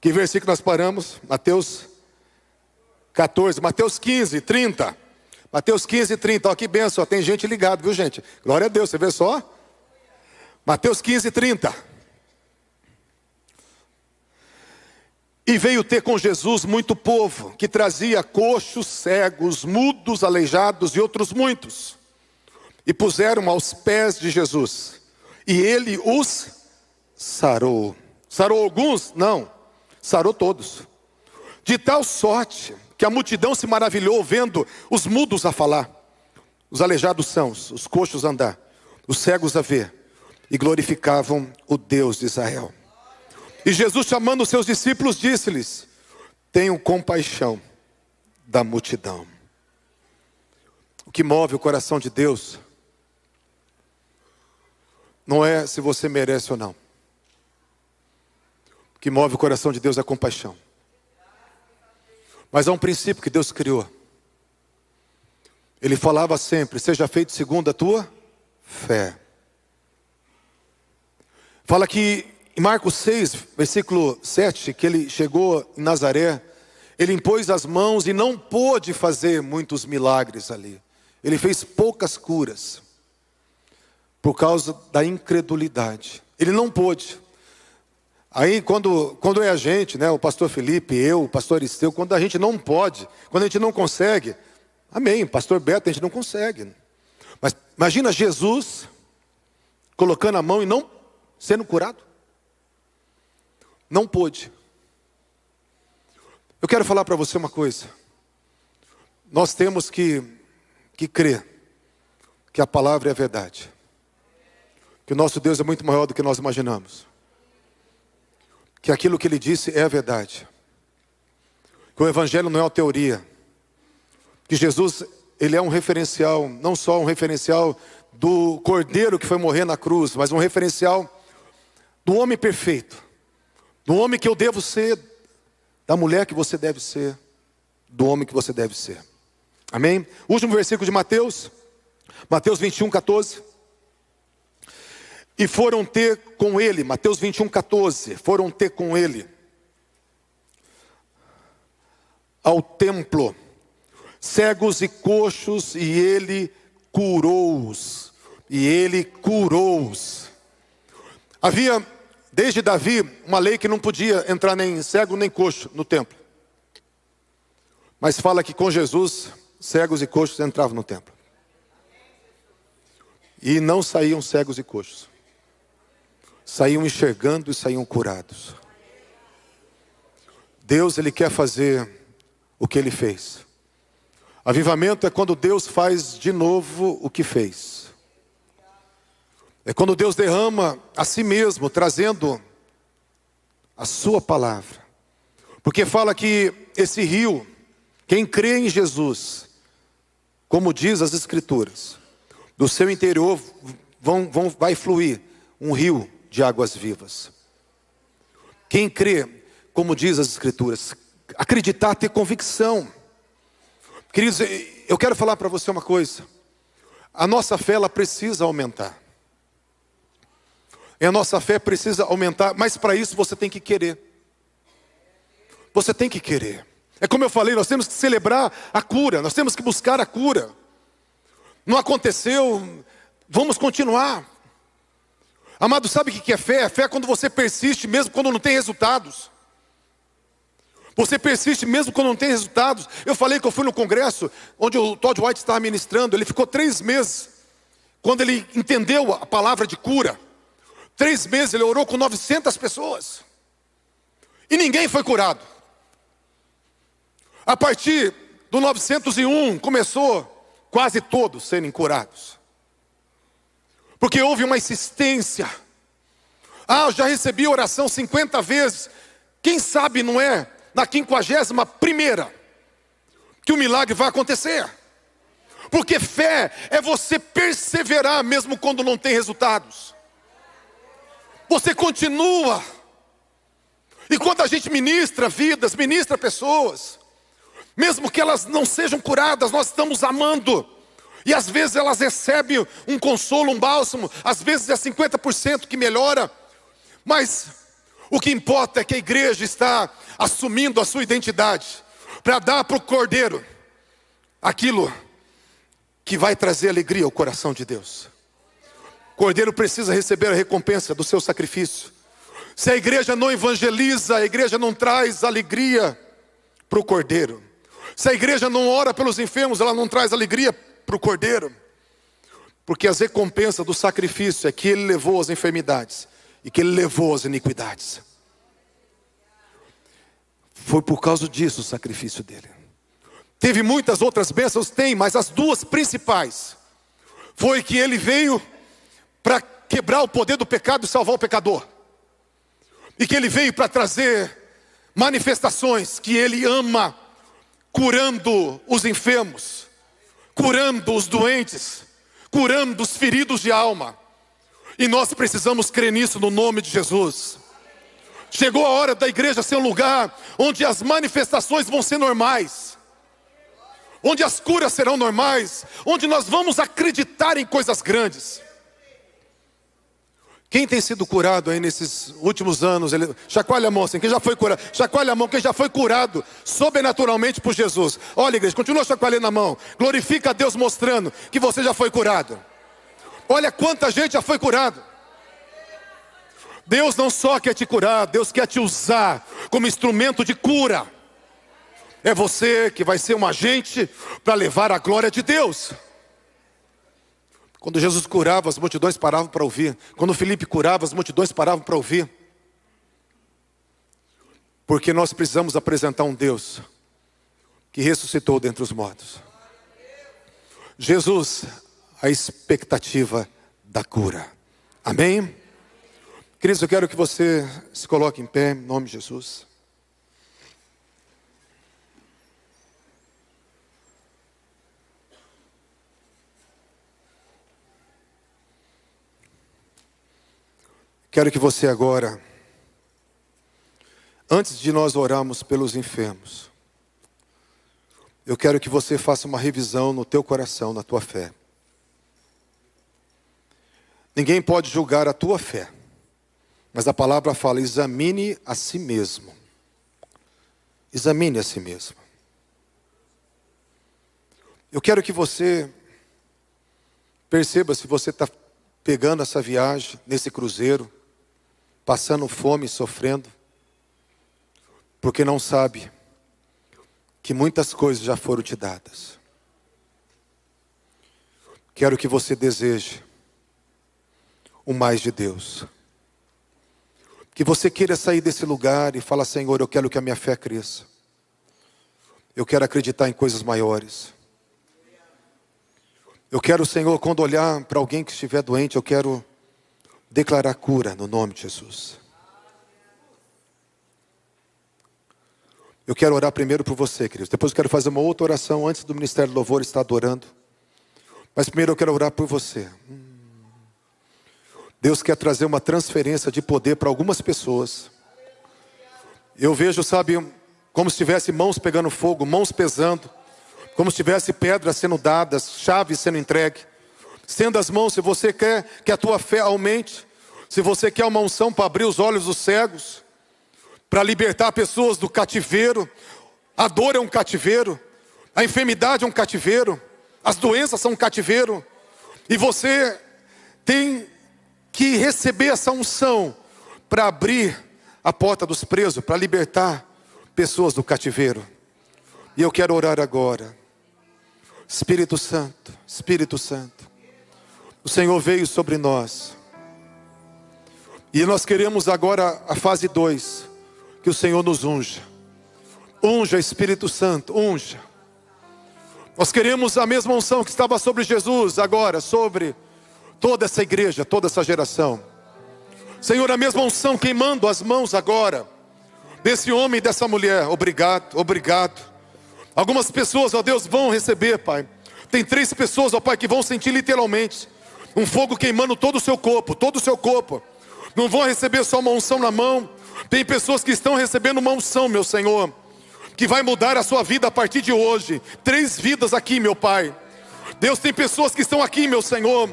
Que versículo nós paramos? Mateus 14, Mateus 15, 30. Mateus 15, 30, ó, que benção, tem gente ligada, viu gente? Glória a Deus, você vê só? Mateus 15, 30. E veio ter com Jesus muito povo, que trazia coxos, cegos, mudos, aleijados e outros muitos. E puseram aos pés de Jesus. E ele os sarou. Sarou alguns? Não. Sarou todos. De tal sorte que a multidão se maravilhou vendo os mudos a falar, os aleijados sãos, os coxos a andar, os cegos a ver. E glorificavam o Deus de Israel. E Jesus, chamando os seus discípulos, disse-lhes: tenham compaixão da multidão. O que move o coração de Deus não é se você merece ou não. O que move o coração de Deus é a compaixão. Mas há um princípio que Deus criou. Ele falava sempre: seja feito segundo a tua fé. Fala que em Marcos 6, versículo 7, que ele chegou em Nazaré, ele impôs as mãos e não pôde fazer muitos milagres ali. Ele fez poucas curas, por causa da incredulidade. Ele não pôde. Aí quando é a gente, né, o pastor Felipe, eu, o pastor Aristeu, quando a gente não pode, quando a gente não consegue, amém, pastor Beto, a gente não consegue. Mas imagina Jesus colocando a mão e não sendo curado. Não pôde. Eu quero falar para você uma coisa. Nós temos que crer que a palavra é a verdade. Que o nosso Deus é muito maior do que nós imaginamos. Que aquilo que Ele disse é a verdade. Que o Evangelho não é uma teoria. Que Jesus, Ele é um referencial, não só um referencial do Cordeiro que foi morrer na cruz, mas um referencial do homem perfeito. Do homem que eu devo ser, da mulher que você deve ser, do homem que você deve ser. Amém? Último versículo de Mateus 21, 14. E foram ter com ele, Mateus 21, 14, foram ter com ele ao templo, cegos e coxos, e ele curou-os. E ele curou-os. Havia, desde Davi, uma lei que não podia entrar nem cego nem coxo no templo. Mas fala que com Jesus, cegos e coxos entravam no templo. E não saíam cegos e coxos. Saíam enxergando e saíam curados. Deus, Ele quer fazer o que Ele fez. Avivamento é quando Deus faz de novo o que fez. É quando Deus derrama a si mesmo, trazendo a sua palavra. Porque fala que esse rio, quem crê em Jesus, como diz as Escrituras, do seu interior vai fluir um rio de águas vivas. Quem crê, como diz as Escrituras, acreditar, ter convicção. Queridos, eu quero falar para você uma coisa. A nossa fé, ela precisa aumentar. E a nossa fé precisa aumentar, mas para isso você tem que querer. Você tem que querer. É como eu falei, nós temos que celebrar a cura, nós temos que buscar a cura. Não aconteceu, vamos continuar. Amado, sabe o que é fé? Fé é quando você persiste mesmo quando não tem resultados. Você persiste mesmo quando não tem resultados. Eu falei que eu fui no congresso onde o Todd White estava ministrando. Ele ficou 3 meses. Quando ele entendeu a palavra de cura, 3 meses ele orou com 900 pessoas. E ninguém foi curado. A partir do 901 começou quase todos serem curados. Porque houve uma insistência. Eu já recebi oração 50 vezes. Quem sabe não é na 51ª que o milagre vai acontecer. Porque fé é você perseverar mesmo quando não tem resultados. Você continua. E quando a gente ministra vidas, ministra pessoas, mesmo que elas não sejam curadas, nós estamos amando. E às vezes elas recebem um consolo, um bálsamo. Às vezes é 50% que melhora. Mas o que importa é que a igreja está assumindo a sua identidade para dar para o Cordeiro aquilo que vai trazer alegria ao coração de Deus. O Cordeiro precisa receber a recompensa do seu sacrifício. Se a igreja não evangeliza, a igreja não traz alegria para o Cordeiro. Se a igreja não ora pelos enfermos, ela não traz alegria para o Cordeiro. Porque as recompensas do sacrifício é que ele levou as enfermidades e que ele levou as iniquidades. Foi por causa disso o sacrifício dele. Teve muitas outras bênçãos, tem, mas as duas principais foi que ele veio para quebrar o poder do pecado e salvar o pecador. E que ele veio para trazer manifestações que ele ama, curando os enfermos, curando os doentes, curando os feridos de alma. E nós precisamos crer nisso no nome de Jesus. Chegou a hora da igreja ser um lugar onde as manifestações vão ser normais, onde as curas serão normais, onde nós vamos acreditar em coisas grandes. Quem tem sido curado aí nesses últimos anos? Chacoalha a mão assim, quem já foi curado? Chacoalha a mão, quem já foi curado sobrenaturalmente por Jesus. Olha, igreja, continua chacoalhando a mão. Glorifica a Deus mostrando que você já foi curado. Olha quanta gente já foi curado. Deus não só quer te curar, Deus quer te usar como instrumento de cura. É você que vai ser um agente para levar a glória de Deus. Quando Jesus curava, as multidões paravam para ouvir. Quando Filipe curava, as multidões paravam para ouvir. Porque nós precisamos apresentar um Deus que ressuscitou dentre os mortos. Jesus, a expectativa da cura. Amém? Queridos, eu quero que você se coloque em pé, em nome de Jesus. Quero que você agora, antes de nós orarmos pelos enfermos, eu quero que você faça uma revisão no teu coração, na tua fé. Ninguém pode julgar a tua fé, mas a palavra fala, examine a si mesmo. Examine a si mesmo. Eu quero que você perceba se você está pegando essa viagem, nesse cruzeiro, passando fome, sofrendo, porque não sabe que muitas coisas já foram te dadas. Quero que você deseje o mais de Deus. Que você queira sair desse lugar e falar, Senhor, eu quero que a minha fé cresça. Eu quero acreditar em coisas maiores. Eu quero, Senhor, quando olhar para alguém que estiver doente, eu quero declarar cura no nome de Jesus. Eu quero orar primeiro por você, queridos. Depois eu quero fazer uma outra oração antes do Ministério do Louvor estar adorando. Mas primeiro eu quero orar por você. Deus quer trazer uma transferência de poder para algumas pessoas. Eu vejo, sabe, como se tivesse mãos pegando fogo, mãos pesando. Como se tivesse pedras sendo dadas, chaves sendo entregue. Estenda as mãos se você quer que a tua fé aumente. Se você quer uma unção para abrir os olhos dos cegos. Para libertar pessoas do cativeiro. A dor é um cativeiro. A enfermidade é um cativeiro. As doenças são um cativeiro. E você tem que receber essa unção para abrir a porta dos presos. Para libertar pessoas do cativeiro. E eu quero orar agora. Espírito Santo, Espírito Santo. O Senhor veio sobre nós. E nós queremos agora a fase 2. Que o Senhor nos unja. Unja, Espírito Santo, unja. Nós queremos a mesma unção que estava sobre Jesus, agora sobre toda essa igreja, toda essa geração. Senhor, a mesma unção queimando as mãos agora desse homem e dessa mulher. Obrigado, obrigado. Algumas pessoas, ó Deus, vão receber, Pai. Tem 3 pessoas, ó Pai, que vão sentir literalmente um fogo queimando todo o seu corpo, todo o seu corpo. Não vão receber só uma unção na mão. Tem pessoas que estão recebendo uma unção, meu Senhor, que vai mudar a sua vida a partir de hoje. 3 vidas aqui, meu Pai. Deus, tem pessoas que estão aqui, meu Senhor,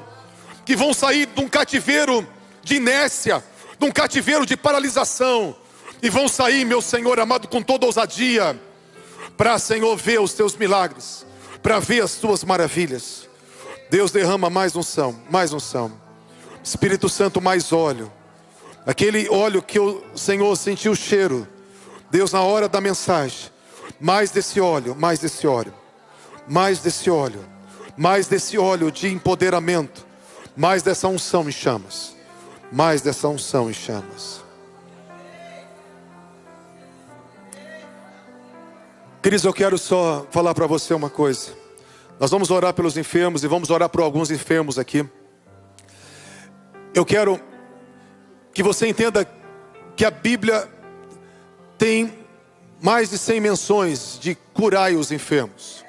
que vão sair de um cativeiro de inércia, de um cativeiro de paralisação, e vão sair, meu Senhor amado, com toda ousadia, para, Senhor, ver os teus milagres, para ver as tuas maravilhas. Deus, derrama mais unção, mais unção. Espírito Santo, mais óleo. Aquele óleo que o Senhor sentiu o cheiro. Deus, na hora da mensagem, mais desse óleo, mais desse óleo, mais desse óleo, mais desse óleo de empoderamento, mais dessa unção em chamas, mais dessa unção em chamas. Queridos, eu quero só falar para você uma coisa. Nós vamos orar pelos enfermos e vamos orar por alguns enfermos aqui. Eu quero que você entenda que a Bíblia tem mais de 100 menções de curai os enfermos.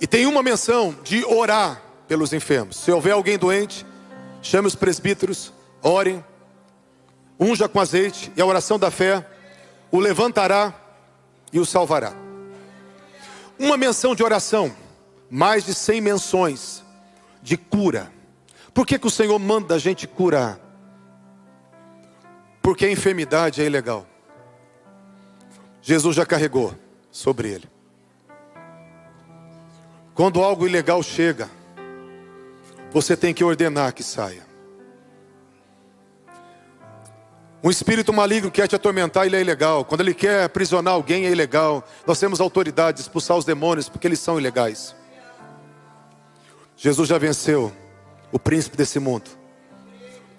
E tem uma menção de orar pelos enfermos. Se houver alguém doente, chame os presbíteros, orem, unja com azeite, e a oração da fé o levantará e o salvará. Uma menção de oração, mais de 100 menções de cura. Por que o Senhor manda a gente curar? Porque a enfermidade é ilegal. Jesus já carregou sobre ele. Quando algo ilegal chega, você tem que ordenar que saia. Um espírito maligno quer te atormentar, ele é ilegal. Quando ele quer aprisionar alguém, é ilegal. Nós temos autoridade de expulsar os demônios, porque eles são ilegais. Jesus já venceu o príncipe desse mundo.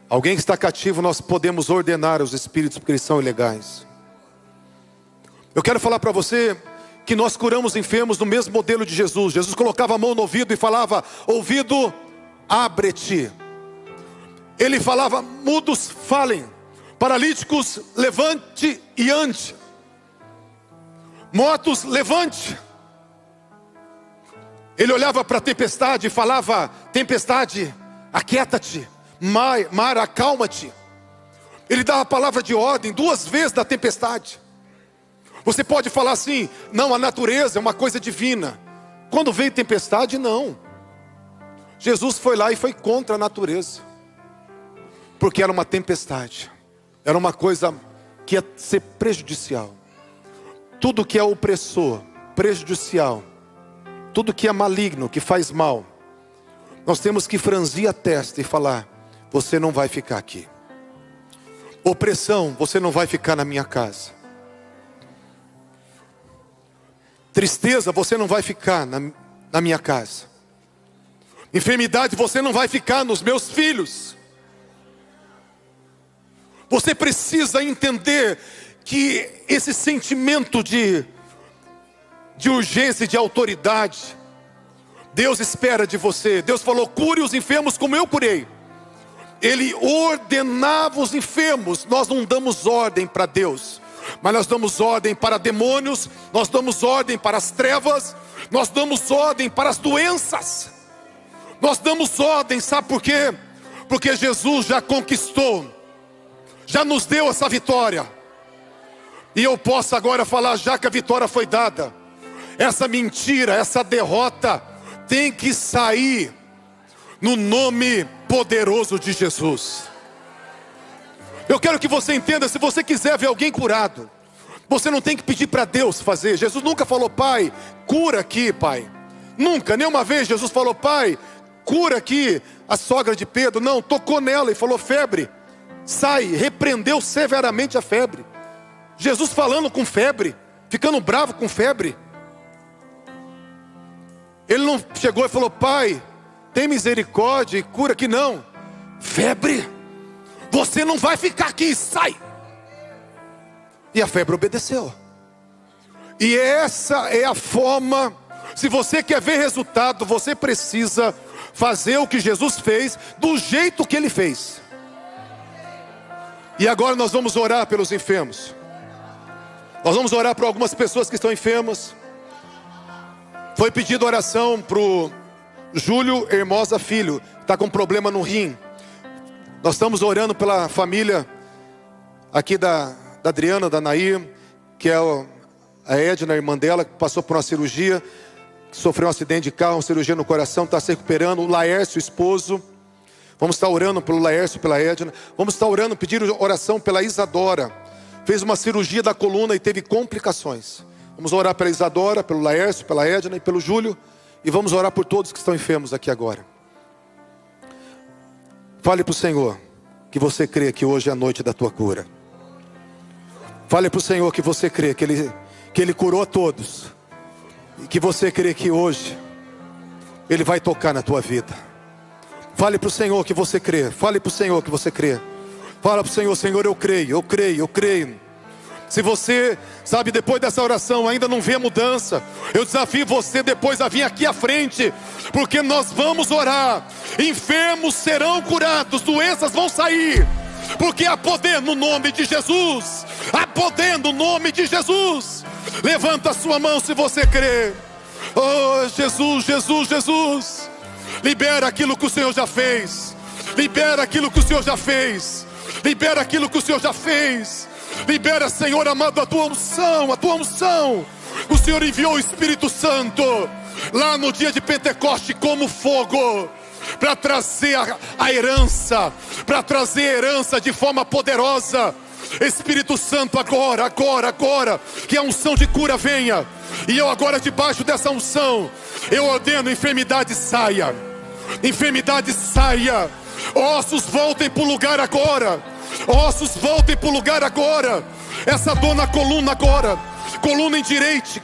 Alguém que está cativo, nós podemos ordenar os espíritos, porque eles são ilegais. Eu quero falar para você que nós curamos enfermos no mesmo modelo de Jesus. Jesus colocava a mão no ouvido e falava: ouvido, abre-te. Ele falava: mudos falem, paralíticos levante e ande, mortos levante. Ele olhava para a tempestade e falava: tempestade, aquieta-te, mar, acalma-te. Ele dava a palavra de ordem 2 vezes da tempestade. Você pode falar assim: não, a natureza é uma coisa divina. Quando veio tempestade, não. Jesus foi lá e foi contra a natureza, porque era uma tempestade, era uma coisa que ia ser prejudicial. Tudo que é opressor, prejudicial, tudo que é maligno, que faz mal, nós temos que franzir a testa e falar: você não vai ficar aqui. Opressão, você não vai ficar na minha casa. Tristeza, você não vai ficar na minha casa. Enfermidade, você não vai ficar nos meus filhos. Você precisa entender que esse sentimento de urgência e de autoridade, Deus espera de você. Deus falou: cure os enfermos como eu curei. Ele ordenava os enfermos. Nós não damos ordem para Deus, mas nós damos ordem para demônios, nós damos ordem para as trevas, nós damos ordem para as doenças. Nós damos ordem, sabe por quê? Porque Jesus já conquistou, já nos deu essa vitória. E eu posso agora falar, já que a vitória foi dada, essa mentira, essa derrota tem que sair no nome poderoso de Jesus. Eu quero que você entenda, se você quiser ver alguém curado, você não tem que pedir para Deus fazer. Jesus nunca falou: pai, cura aqui, pai. Nunca, nenhuma vez Jesus falou: pai, cura aqui a sogra de Pedro. Não, tocou nela e falou: febre, sai, repreendeu severamente a febre. Jesus falando com febre, ficando bravo com febre. Ele não chegou e falou: pai, tem misericórdia e cura aqui. Não, febre, você não vai ficar aqui, sai. E a febre obedeceu. E essa é a forma. Se você quer ver resultado, você precisa fazer o que Jesus fez, do jeito que Ele fez. E agora nós vamos orar pelos enfermos. Nós vamos orar por algumas pessoas que estão enfermas. Foi pedido oração para o Júlio Hermosa Filho, está com problema no rim. Nós estamos orando pela família aqui da Adriana, da Nair, que é a Edna, a irmã dela, que passou por uma cirurgia, que sofreu um acidente de carro, uma cirurgia no coração, está se recuperando. O Laércio, o esposo. Vamos estar orando pelo Laércio e pela Edna. Vamos estar orando, pedindo oração pela Isadora. Fez uma cirurgia da coluna e teve complicações. Vamos orar pela Isadora, pelo Laércio, pela Edna e pelo Júlio. E vamos orar por todos que estão enfermos aqui agora. Fale para o Senhor: que você crê que hoje é a noite da tua cura. Fale para o Senhor que você crê que Ele curou a todos. E que você crê que hoje Ele vai tocar na tua vida. Fale para o Senhor que você crê. Fale para o Senhor que você crê. Fala para o Senhor: Senhor, eu creio, eu creio, eu creio. Se você, sabe, depois dessa oração ainda não vê mudança, eu desafio você depois a vir aqui à frente, porque nós vamos orar. Enfermos serão curados, doenças vão sair, porque há poder no nome de Jesus. Há poder no nome de Jesus. Levanta a sua mão se você crê. Oh Jesus, Jesus, Jesus. Libera aquilo que o Senhor já fez. Libera aquilo que o Senhor já fez. Libera aquilo que o Senhor já fez. Libera, Senhor amado, a tua unção, a tua unção. O Senhor enviou o Espírito Santo lá no dia de Pentecoste como fogo, para trazer a herança, para trazer a herança de forma poderosa. Espírito Santo, agora, que a unção de cura venha. E eu agora, debaixo dessa unção, eu ordeno: enfermidade saia, enfermidade saia. Ossos voltem para o lugar agora. Ossos voltem para o lugar agora. Essa dor na coluna agora. Coluna endireite.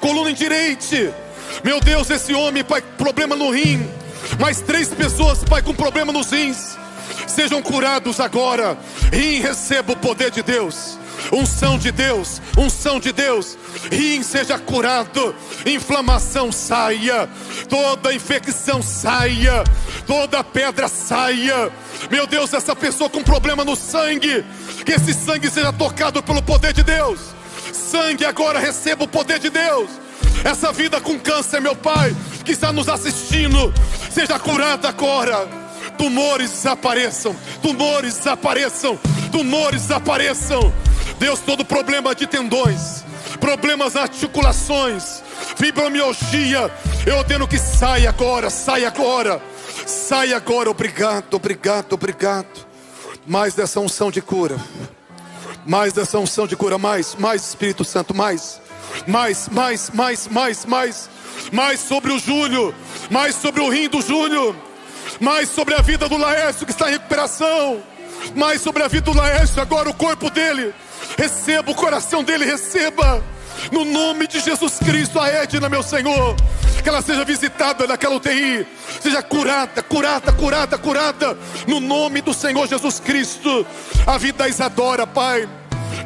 Meu Deus, esse homem, Pai, problema no rim. Mais 3 pessoas, Pai, com problema nos rins. Sejam curados agora. Rim, receba o poder de Deus. Unção de Deus, unção de Deus. Rim seja curado. Inflamação saia. Toda infecção saia. Toda pedra saia. Meu Deus, essa pessoa com problema no sangue, que esse sangue seja tocado pelo poder de Deus. Sangue agora, receba o poder de Deus. Essa vida com câncer, meu Pai, que está nos assistindo, seja curada agora. Tumores desapareçam. Tumores desapareçam. Tumores desapareçam. Deus, todo problema de tendões, problemas nas articulações, fibromialgia, eu ordeno que saia agora, saia agora. Saia agora. Obrigado, obrigado, obrigado. Mais dessa unção de cura. Mais dessa unção de cura. Mais Espírito Santo, mais sobre o Júlio. Mais sobre o rim do Júlio. Mais sobre a vida do Laércio que está em recuperação. Mais sobre a vida do Laércio agora, o corpo dele. Receba o coração dele, receba. No nome de Jesus Cristo, a Edna, meu Senhor, que ela seja visitada naquela UTI, seja curada, curada, curada, curada, no nome do Senhor Jesus Cristo. A vida da Isadora, Pai,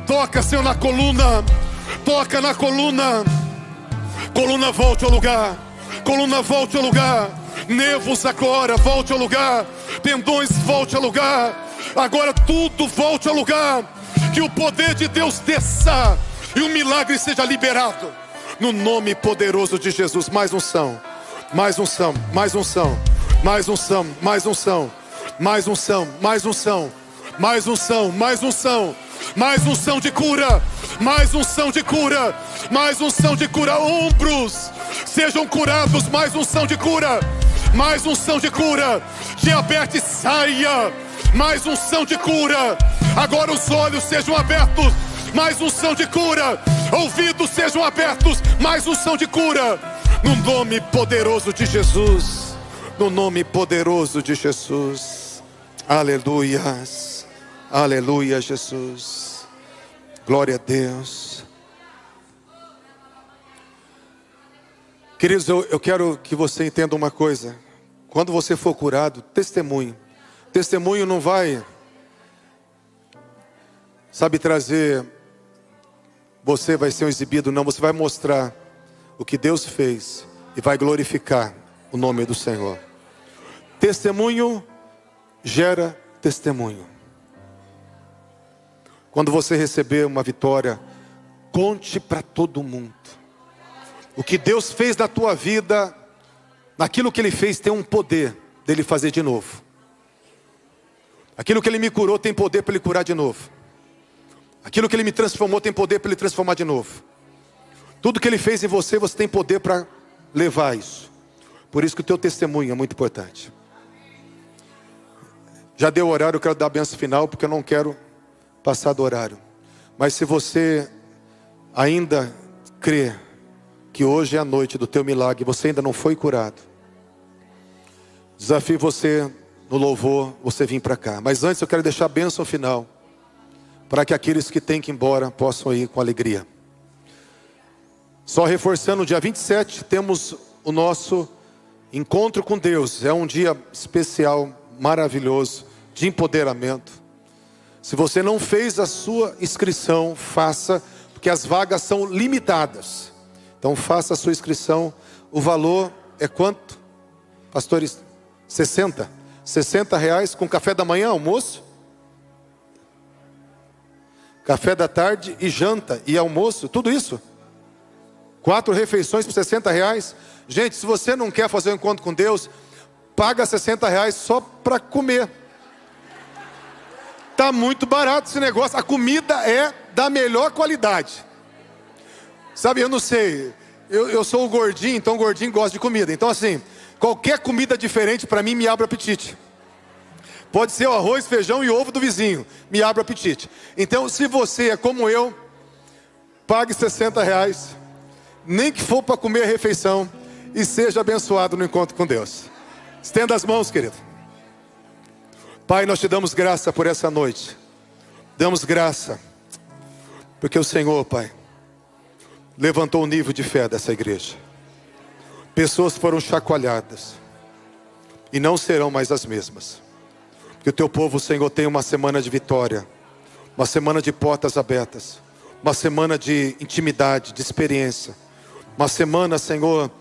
toca, Senhor, na coluna, toca na coluna. Coluna, volte ao lugar. Coluna, volte ao lugar. Nervos agora, volte ao lugar. Tendões, volte ao lugar. Agora tudo volte ao lugar. Que o poder de Deus desça e o milagre seja liberado, no nome poderoso de Jesus. Mais unção, mais unção, mais unção, mais unção, mais unção, mais unção, mais unção, mais unção, mais unção, mais unção de cura, mais unção de cura, mais unção de cura. Ombros sejam curados, mais unção de cura, mais unção de cura. Diabetes saia, mais unção de cura. Agora os olhos sejam abertos, mais unção de cura. Ouvidos sejam abertos, mais unção de cura. No nome poderoso de Jesus. No nome poderoso de Jesus. Aleluias. Aleluia, Jesus. Glória a Deus. Queridos, eu quero que você entenda uma coisa. Quando você for curado, testemunho. Testemunho não vai, sabe, trazer, você vai ser um exibido, não. Você vai mostrar o que Deus fez e vai glorificar o nome do Senhor. Testemunho gera testemunho. Quando você receber uma vitória, conte para todo mundo. O que Deus fez na tua vida, naquilo que Ele fez, tem um poder dele fazer de novo. Aquilo que Ele me curou tem poder para Ele curar de novo. Aquilo que Ele me transformou tem poder para Ele transformar de novo. Tudo que Ele fez em você, você tem poder para levar isso. Por isso que o teu testemunho é muito importante. Já deu o horário, eu quero dar a benção final, porque eu não quero passar do horário. Mas se você ainda crê que hoje é a noite do teu milagre, você ainda não foi curado, desafio você no louvor, você vir para cá. Mas antes eu quero deixar a bênção final, para que aqueles que têm que ir embora possam ir com alegria. Só reforçando, dia 27 temos o nosso encontro com Deus. É um dia especial, maravilhoso, de empoderamento. Se você não fez a sua inscrição, faça, porque as vagas são limitadas. Então faça a sua inscrição. O valor é quanto, pastores? 60 reais, com café da manhã, almoço, café da tarde e janta e almoço, tudo isso. 4 refeições por 60 reais. Gente, se você não quer fazer um encontro com Deus, paga 60 reais só para comer. Tá muito barato esse negócio. A comida é da melhor qualidade. Sabe, eu não sei, eu sou o gordinho, então o gordinho gosta de comida. Então assim, qualquer comida diferente para mim me abre apetite. Pode ser o arroz, feijão e ovo do vizinho, me abre apetite. Então se você é como eu, pague 60 reais, nem que for para comer a refeição, e seja abençoado no encontro com Deus. Estenda as mãos, querido. Pai, nós te damos graça por essa noite. Damos graça, porque o Senhor, Pai, levantou o nível de fé dessa igreja. Pessoas foram chacoalhadas e não serão mais as mesmas. Que o teu povo, Senhor, tenha uma semana de vitória, uma semana de portas abertas, uma semana de intimidade, de experiência, uma semana, Senhor,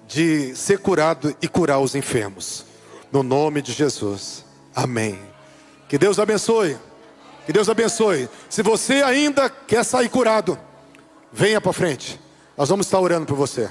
de ser curado e curar os enfermos. No nome de Jesus. Amém. Que Deus abençoe. Que Deus abençoe. Se você ainda quer sair curado, venha para frente. Nós vamos estar orando por você.